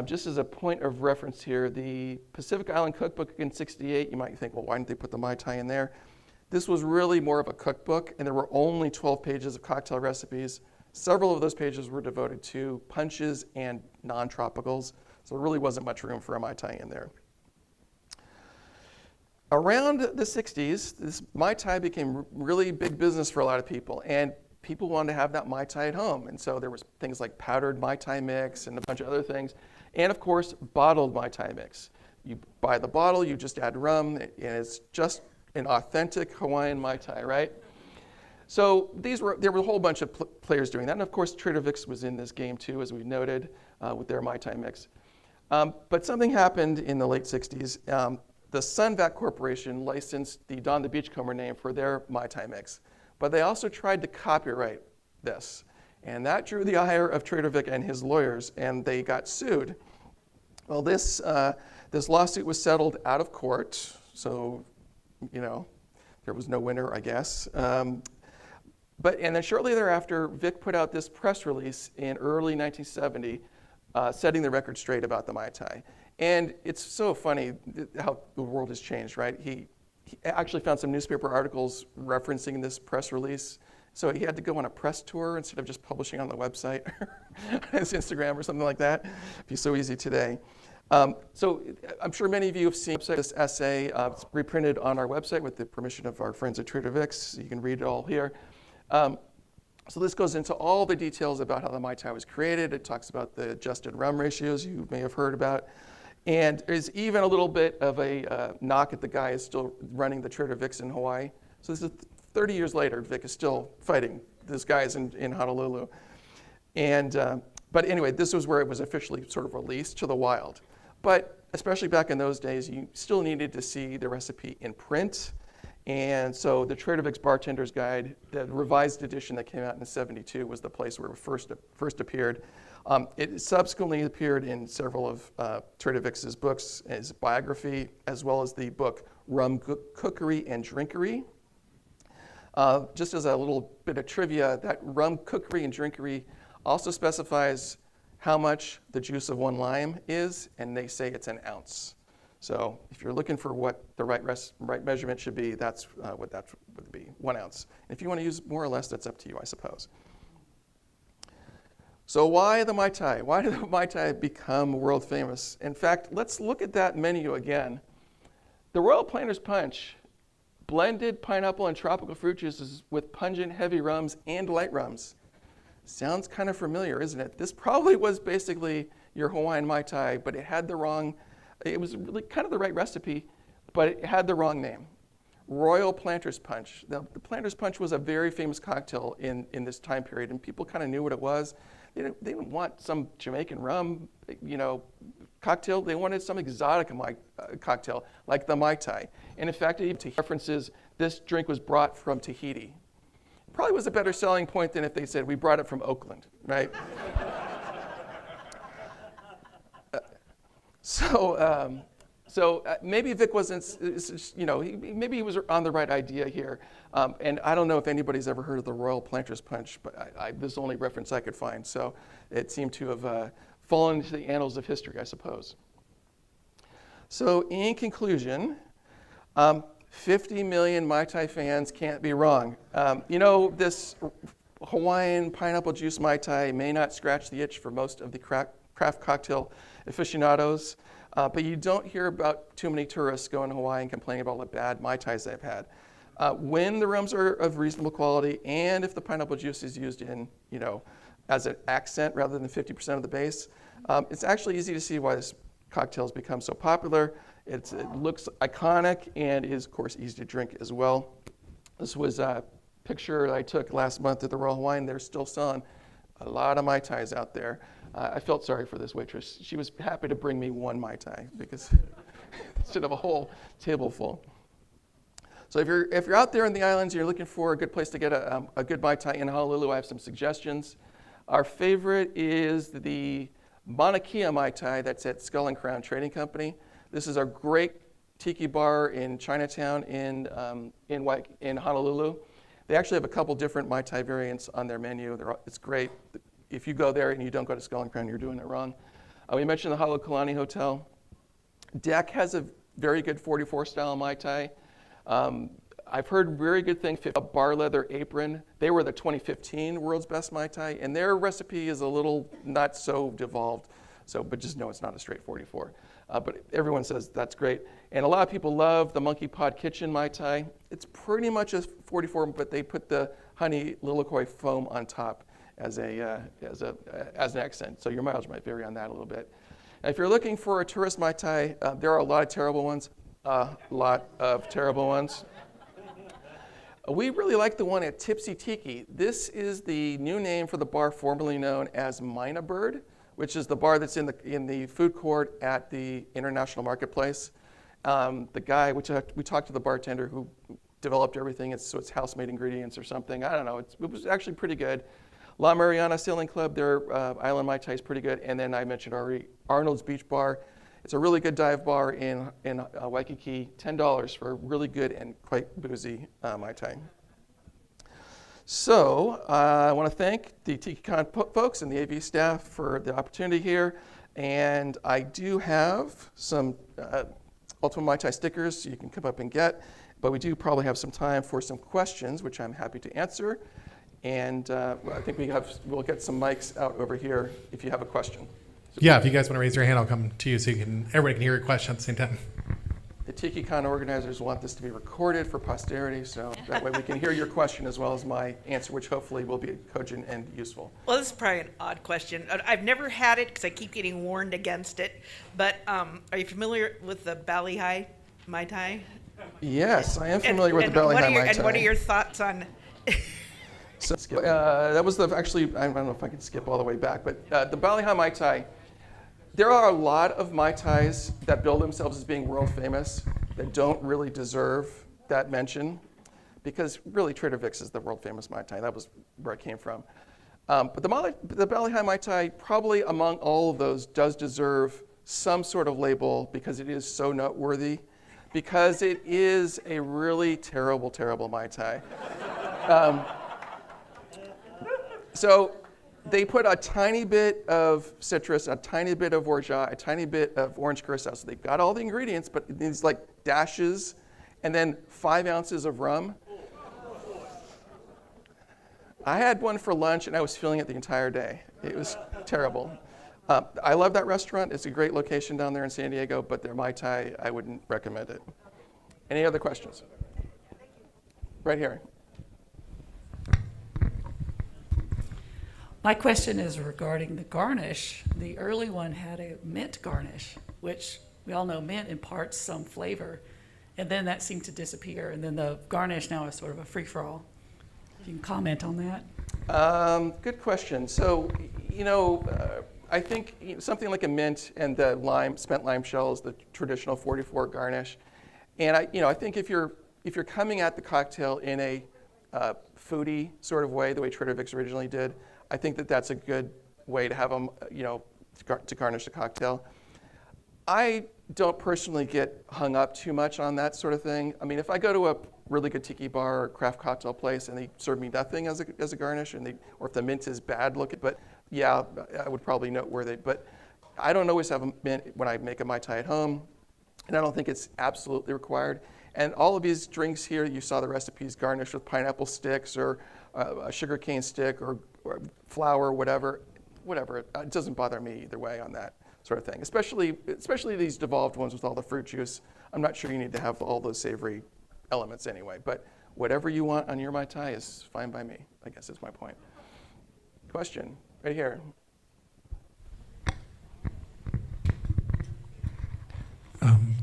Just as a point of reference here, the Pacific Island Cookbook in '68, you might think, well, why didn't they put the Mai Tai in there? This was really more of a cookbook, and there were only 12 pages of cocktail recipes. Several of those pages were devoted to punches and non-tropicals, so there really wasn't much room for a Mai Tai in there. Around the 60s, this Mai Tai became really big business for a lot of people, and people wanted to have that Mai Tai at home. And so there was things like powdered Mai Tai mix and a bunch of other things. And of course, bottled Mai Tai mix. You buy the bottle, you just add rum, and it's just an authentic Hawaiian Mai Tai, right? So there were a whole bunch of players doing that. And of course, Trader Vic's was in this game too, as we noted, with their Mai Tai mix. But something happened in the late 60s. The Sunvac Corporation licensed the Don the Beachcomber name for their Mai Tai mix. but they also tried to copyright this. And that drew the ire of Trader Vic and his lawyers, and they got sued. Well, this lawsuit was settled out of court, so, there was no winner, I guess. And then shortly thereafter, Vic put out this press release in early 1970, setting the record straight about the Mai Tai. And it's so funny how the world has changed, right? He actually found some newspaper articles referencing this press release. So he had to go on a press tour instead of just publishing on the website, his Instagram or something like that. It'd be so easy today. So I'm sure many of you have seen this essay. It's reprinted on our website with the permission of our friends at Trader Vic. So you can read it all here. So this goes into all the details about how the Mai Tai was created. It talks about the adjusted rum ratios you may have heard about. And there's even a little bit of a knock at the guy who's still running the Trader Vic's in Hawaii. So this is 30 years later, Vic is still fighting these guys in Honolulu. But anyway, this was where it was officially sort of released to the wild. But especially back in those days, you still needed to see the recipe in print. And so the Trader Vic's Bartender's Guide, the revised edition that came out in '72, was the place where it first appeared. It subsequently appeared in several of Trader Vic's books as biography, as well as the book Rum Cookery and Drinkery. Just as a little bit of trivia, that rum cookery and drinkery also specifies how much the juice of one lime is, and they say it's an ounce. So if you're looking for what the right measurement should be, that's what that would be, 1 ounce. And if you want to use more or less, that's up to you, I suppose. So why the Mai Tai? Why did the Mai Tai become world famous? In fact, let's look at that menu again. The Royal Planter's Punch, blended pineapple and tropical fruit juices with pungent heavy rums and light rums. Sounds kind of familiar, isn't it? This probably was basically your Hawaiian Mai Tai, but it was really kind of the right recipe, but it had the wrong name. Royal Planter's Punch. The Planter's Punch was a very famous cocktail in this time period, and people kind of knew what it was. They didn't want some Jamaican rum, cocktail. They wanted some exotic cocktail, like the Mai Tai. And in fact, it even references this drink was brought from Tahiti. Probably was a better selling point than if they said, we brought it from Oakland, right? So maybe Vic wasn't, maybe he was on the right idea here. And I don't know if anybody's ever heard of the Royal Planter's Punch, but this is the only reference I could find. So it seemed to have fallen into the annals of history, I suppose. So in conclusion, 50 million Mai Tai fans can't be wrong. This Hawaiian pineapple juice Mai Tai may not scratch the itch for most of the craft cocktail aficionados, but you don't hear about too many tourists going to Hawaii and complaining about all the bad Mai Tais they've had. When the rums are of reasonable quality, and if the pineapple juice is used in, as an accent rather than 50% of the base, it's actually easy to see why this cocktail has become so popular. It looks iconic and is, of course, easy to drink as well. This was a picture that I took last month at the Royal Hawaiian. They're still selling a lot of Mai Tais out there. I felt sorry for this waitress. She was happy to bring me one Mai Tai because instead of a whole table full. So if you're out there in the islands and you're looking for a good place to get a good Mai Tai in Honolulu, I have some suggestions. Our favorite is the Mauna Kea Mai Tai that's at Skull and Crown Trading Company. This is a great tiki bar in Chinatown in Honolulu. They actually have a couple different Mai Tai variants on their menu. It's great. If you go there and you don't go to Skull and Crown, you're doing it wrong. We mentioned the Halekulani Hotel. Deck has a very good 44 style Mai Tai. I've heard very good things about Bar Leather Apron. They were the 2015 World's Best Mai Tai, and their recipe is a little not so devolved. But just know it's not a straight 44. But everyone says that's great. And a lot of people love the Monkey Pod Kitchen Mai Tai. It's pretty much a 44, but they put the honey lilikoi foam on top as an accent. So your mileage might vary on that a little bit. And if you're looking for a tourist Mai Tai, there are a lot of terrible ones. We really like the one at Tipsy Tiki. This is the new name for the bar formerly known as Mina Bird, which is the bar that's in the food court at the International Marketplace. The guy, we talked to the bartender who developed everything. So it's house-made ingredients or something. I don't know. It was actually pretty good. La Mariana Sailing Club, their Island Mai Tai is pretty good. And then I mentioned already Arnold's Beach Bar. It's a really good dive bar in Waikiki, $10 for a really good and quite boozy Mai Tai. So I want to thank the TikiCon folks and the AV staff for the opportunity here. And I do have some Ultimate Mai Tai stickers you can come up and get. But we do probably have some time for some questions, which I'm happy to answer. And I think we'll get some mics out over here if you have a question. Yeah, if you guys want to raise your hand, I'll come to you so everybody can hear your question at the same time. The TikiCon organizers want this to be recorded for posterity, so that way we can hear your question as well as my answer, which hopefully will be cogent and useful. Well, this is probably an odd question. I've never had it because I keep getting warned against it. But are you familiar with the Bali Hai Mai Tai? Yes, I am familiar with the Bali Hai Mai Tai. And what are your thoughts on? So, that was actually, I don't know if I can skip all the way back, but the Bali Hai Mai Tai, there are a lot of Mai Tais that bill themselves as being world famous that don't really deserve that mention, because really Trader Vic's is the world famous Mai Tai. That was where it came from. But the Bali Hai Mai Tai, probably among all of those, does deserve some sort of label because it is so noteworthy, because it is a really terrible, terrible Mai Tai. So they put a tiny bit of citrus, a tiny bit of orgeat, a tiny bit of orange curacao. So they've got all the ingredients, but these like dashes, and then 5 ounces of rum. I had one for lunch, and I was feeling it the entire day. It was terrible. I love that restaurant. It's a great location down there in San Diego, but their Mai Tai, I wouldn't recommend it. Any other questions? Right here. My question is regarding the garnish. The early one had a mint garnish, which we all know mint imparts some flavor, and then that seemed to disappear, and then the garnish now is sort of a free-for-all. If you can comment on that. Good question. So, I think something like a mint and the spent lime shell is the traditional 44 garnish. And I think if you're coming at the cocktail in a foodie sort of way, the way Trader Vic's originally did, I think that's a good way to have them, to garnish the cocktail. I don't personally get hung up too much on that sort of thing. I mean, if I go to a really good tiki bar or craft cocktail place and they serve me nothing as a garnish, or if the mint is bad looking, but yeah, I would probably noteworthy. But I don't always have a mint when I make a Mai Tai at home, and I don't think it's absolutely required. And all of these drinks here, you saw the recipes garnished with pineapple sticks or a sugarcane stick or flour, whatever. It doesn't bother me either way on that sort of thing. Especially these devolved ones with all the fruit juice. I'm not sure you need to have all those savory elements anyway. But whatever you want on your Mai Tai is fine by me, I guess is my point. Question, right here.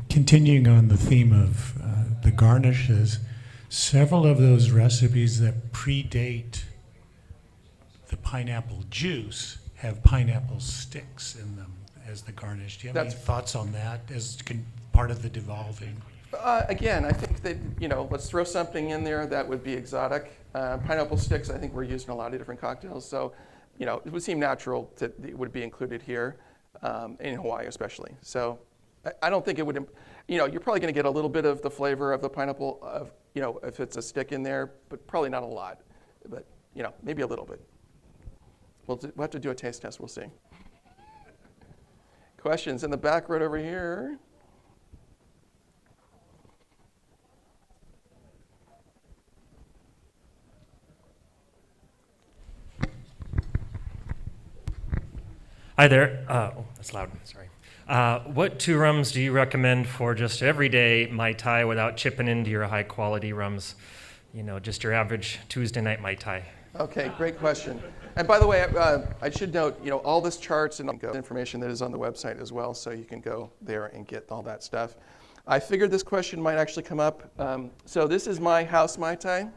Continuing on the theme of the garnishes, several of those recipes that predate the pineapple juice have pineapple sticks in them as the garnish. Do you have any thoughts on that as part of the devolving? Again, I think that, let's throw something in there that would be exotic. Pineapple sticks, I think, we're used in a lot of different cocktails. So, it would seem natural that it would be included here, in Hawaii especially. So I don't think it would, you're probably going to get a little bit of the flavor of the pineapple, if it's a stick in there, but probably not a lot. But, maybe a little bit. We'll have to do a taste test. We'll see. Questions in the back right over here. Hi there. Oh, that's loud. Sorry. What 2 rums do you recommend for just everyday Mai Tai without chipping into your high quality rums? Just your average Tuesday night Mai Tai. Okay, great question. And by the way, I should note, all this charts and information that is on the website as well, so you can go there and get all that stuff. I figured this question might actually come up. So this is my house Mai Tai.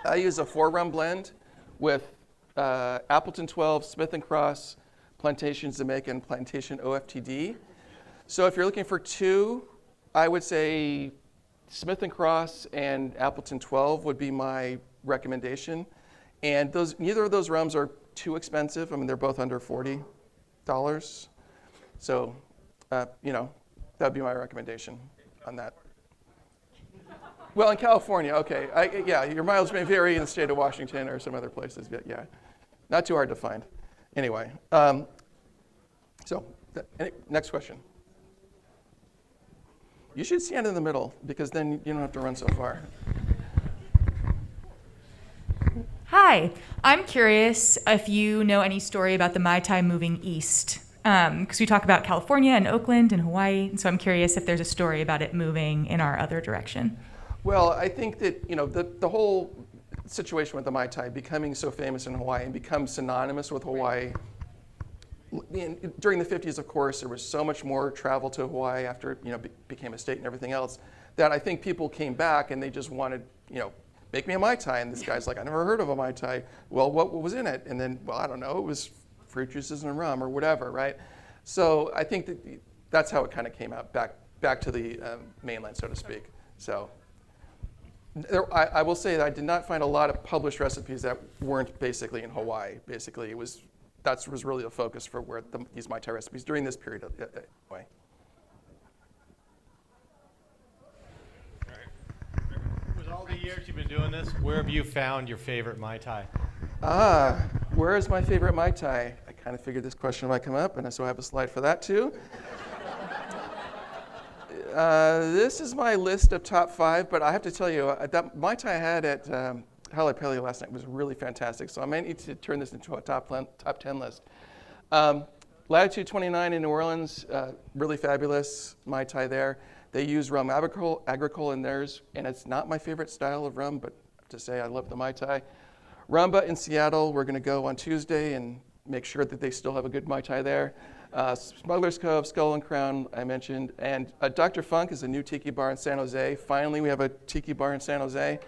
I use a 4-rum blend with Appleton 12, Smith & Cross, Plantation Jamaica, and Plantation OFTD. So if you're looking for 2, I would say Smith & Cross and Appleton 12 would be my recommendation. And neither of those rums are too expensive. I mean, they're both under $40. So, that'd be my recommendation on that. Well, in California, okay. Yeah, your mileage may vary in the state of Washington or some other places, but yeah, not too hard to find. Anyway, next question. You should stand in the middle because then you don't have to run so far. Hi, I'm curious if you know any story about the Mai Tai moving east. Because we talk about California and Oakland and Hawaii, and so I'm curious if there's a story about it moving in our other direction. Well, I think that the whole situation with the Mai Tai becoming so famous in Hawaii and become synonymous with Hawaii. During the 50s, of course, there was so much more travel to Hawaii after it became a state and everything else that I think people came back and they just wanted, make me a Mai Tai. And this guy's like, I never heard of a Mai Tai. Well, what was in it? And then, well, I don't know, it was fruit juices and rum or whatever, right? So I think that's how it kind of came out, back to the mainland, so to speak. So I will say that I did not find a lot of published recipes that weren't basically in Hawaii. Basically, that was really the focus for where these Mai Tai recipes during this period anyway. With all the years you've been doing this, where have you found your favorite Mai Tai? Where is my favorite Mai Tai? I kind of figured this question might come up, and so I have a slide for that too. This is my list of top 5, but I have to tell you, that Mai Tai I had at Hawaii last night was really fantastic, so I might need to turn this into a top 10 list. Latitude 29 in New Orleans, really fabulous Mai Tai there. They use rum agricole in theirs, and it's not my favorite style of rum, but I have to say I love the Mai Tai. Rumba in Seattle, we're going to go on Tuesday and make sure that they still have a good Mai Tai there. Smuggler's Cove, Skull and Crown, I mentioned. And Dr. Funk is a new tiki bar in San Jose. Finally, we have a tiki bar in San Jose.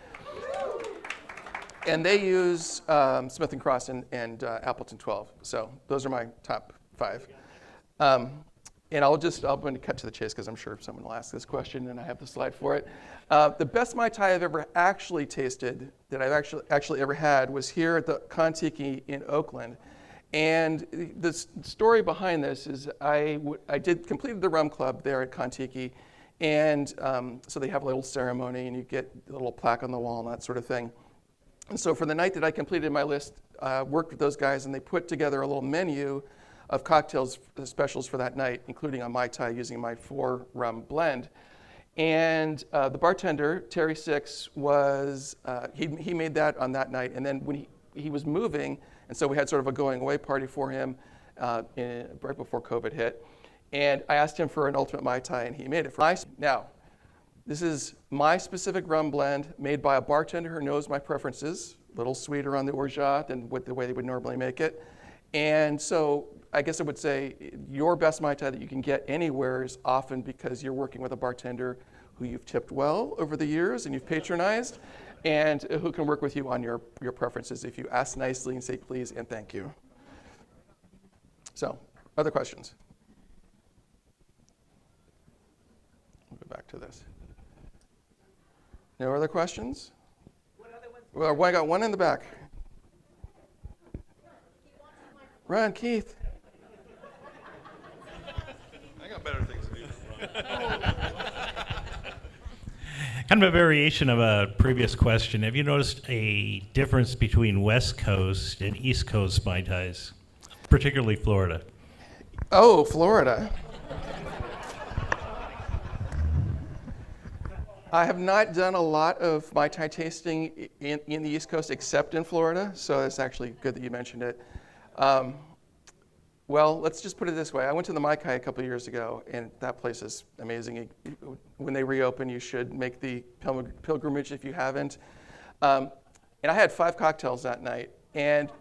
And they use Smith & Cross and Appleton 12. So those are my top 5. And I'm going to cut to the chase because I'm sure someone will ask this question and I have the slide for it. The best Mai Tai I've ever actually tasted, that I've actually ever had, was here at the Tiki in Oakland. And the story behind this is I completed the rum club there at Tiki, and so they have a little ceremony and you get a little plaque on the wall and that sort of thing. And so for the night that I completed my list, worked with those guys and they put together a little menu of cocktails specials for that night, including a Mai Tai using my 4 rum blend. And the bartender, Terry Six, he made that on that night. And then when he was moving, and so we had sort of a going away party for him right before COVID hit. And I asked him for an ultimate Mai Tai, and he made it for me. Now, this is my specific rum blend made by a bartender who knows my preferences, a little sweeter on the orgeat than the way they would normally make it. And so I guess I would say your best Mai Tai that you can get anywhere is often because you're working with a bartender who you've tipped well over the years and you've patronized, and who can work with you on your preferences if you ask nicely and say please and thank you. So, other questions? We'll go back to this. No other questions? Well, I got one in the back. Run, Keith. I got better things to do. Kind of a variation of a previous question. Have you noticed a difference between West Coast and East Coast Mai Tais, particularly Florida? Oh, Florida. I have not done a lot of Mai Tai tasting in the East Coast except in Florida, so it's actually good that you mentioned it. Well, let's just put it this way. I went to the Mai Tai a couple of years ago, and that place is amazing. When they reopen, you should make the pilgrimage if you haven't. And I had 5 cocktails that night, and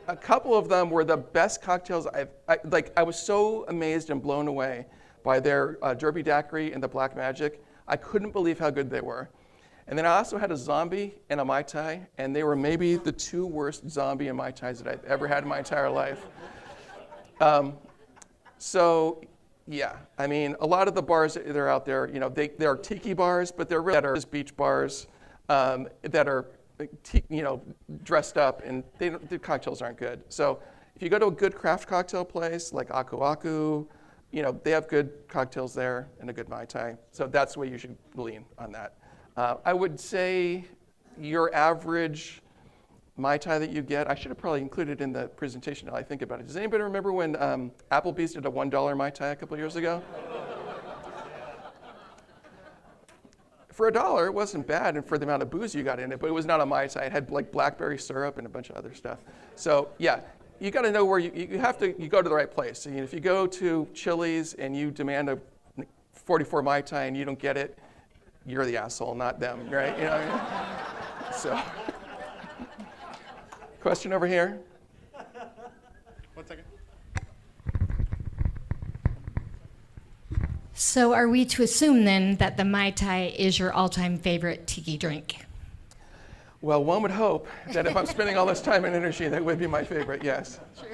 a couple of them were the best cocktails I was so amazed and blown away by their Derby Daiquiri and the Black Magic. I couldn't believe how good they were. And then I also had a zombie and a Mai Tai, and they were maybe the 2 worst zombie and Mai Tais that I've ever had in my entire life. So Yeah, I mean, a lot of the bars that are out there, you know, they are tiki bars, but they're really just beach bars that are, you know, dressed up, and the cocktails aren't good. So if you go to a good craft cocktail place like Aku Aku, you know, they have good cocktails there and a good Mai Tai. So that's the way you should lean on that. I would say your average Mai Tai that you get, I should have probably included in the presentation now I think about it. Does anybody remember when Applebee's did a $1 Mai Tai a couple years ago? For $1, it wasn't bad, and for the amount of booze you got in it, but it was not a Mai Tai. It had like blackberry syrup and a bunch of other stuff. So yeah, you got to know where you go to the right place. I mean, if you go to Chili's and you demand a 44 Mai Tai and you don't get it, you're the asshole, not them, right? You know what I mean? So. Question over here. 1 second. So are we to assume then that the Mai Tai is your all-time favorite tiki drink? Well, one would hope that if I'm spending all this time and energy, that would be my favorite, yes. Sure.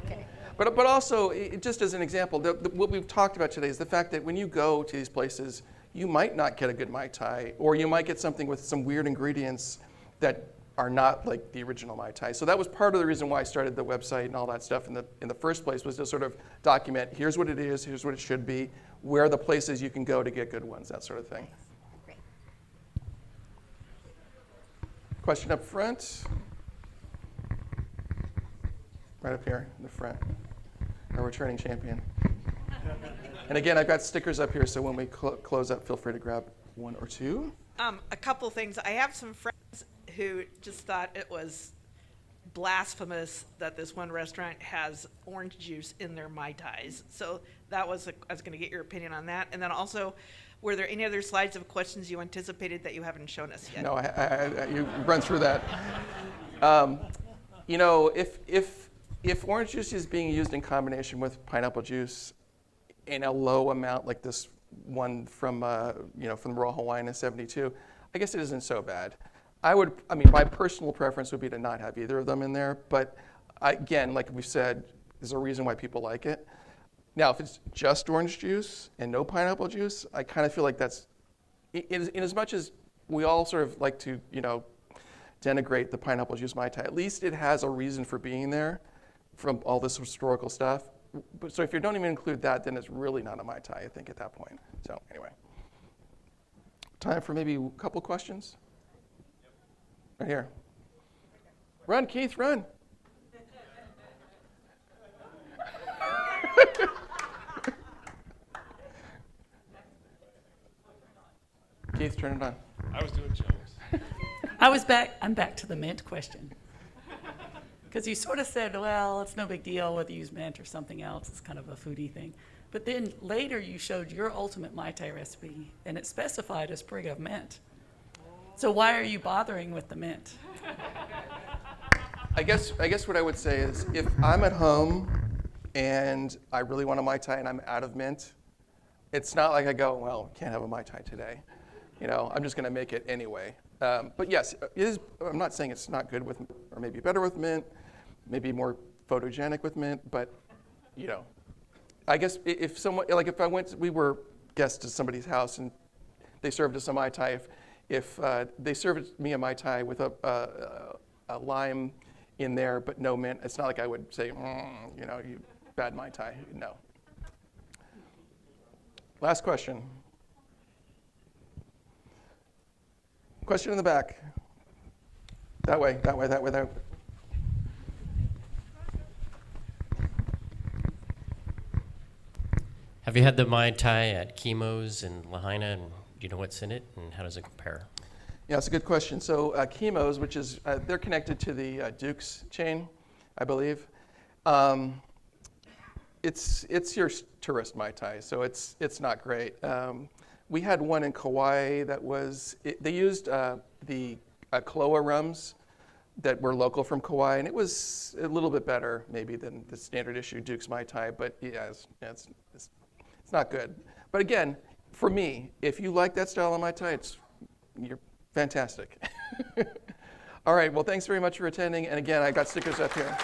Okay. But also, just as an example, what we've talked about today is the fact that when you go to these places, you might not get a good Mai Tai, or you might get something with some weird ingredients that are not like the original Mai Tai. So that was part of the reason why I started the website and all that stuff in the first place, was to sort of document, here's what it is, here's what it should be, where are the places you can go to get good ones, that sort of thing. Great. Question up front. Right up here in the front, our returning champion. And again, I've got stickers up here, so when we close up, feel free to grab one or two. A couple things. I have some friends who just thought it was blasphemous that this one restaurant has orange juice in their Mai Tais. So that was, I was going to get your opinion on that. And then also, were there any other slides of questions you anticipated that you haven't shown us yet? No, you run through that. You know, if orange juice is being used in combination with pineapple juice in a low amount, like this one from from the Royal Hawaiian in '72, I guess it isn't so bad. I mean, my personal preference would be to not have either of them in there, but again, like we said, there's a reason why people like it. Now, if it's just orange juice and no pineapple juice, I kind of feel like that's, in as much as we all sort of like to, denigrate the pineapple juice Mai Tai, at least it has a reason for being there from all this historical stuff. So if you don't even include that, then it's really not a Mai Tai, I think, at that point. So anyway, time for maybe a couple questions. Right here. Run, Keith, run. Keith, turn it on. I was doing jokes. I'm back to the mint question. Because you sort of said, well, it's no big deal whether you use mint or something else. It's kind of a foodie thing. But then later you showed your ultimate Mai Tai recipe, and it specified a sprig of mint. So why are you bothering with the mint? I guess what I would say is, if I'm at home and I really want a Mai Tai and I'm out of mint, it's not like I go, well, can't have a Mai Tai today. I'm just going to make it anyway. But yes, it is. I'm not saying it's not good with, or maybe better with mint, maybe more photogenic with mint. But I guess if someone, like if I went, we were guests to somebody's house and they served us a Mai Tai. If they served me a Mai Tai with a lime in there but no mint, it's not like I would say, you bad Mai Tai. No. Last question. Question in the back. That way. Have you had the Mai Tai at Chemo's in Lahaina, and do you know what's in it, and how does it compare? Yeah, it's a good question. So Chemo's, which is, they're connected to the Duke's chain, I believe. It's your tourist Mai Tai, so it's not great. We had one in Kauai that was, they used the Kloa rums that were local from Kauai, and it was a little bit better maybe than the standard issue Duke's Mai Tai, but yeah, it's not good. But again, for me, if you like that style of Mai Tai, you're fantastic. All right, well, thanks very much for attending, and again, I got stickers up here.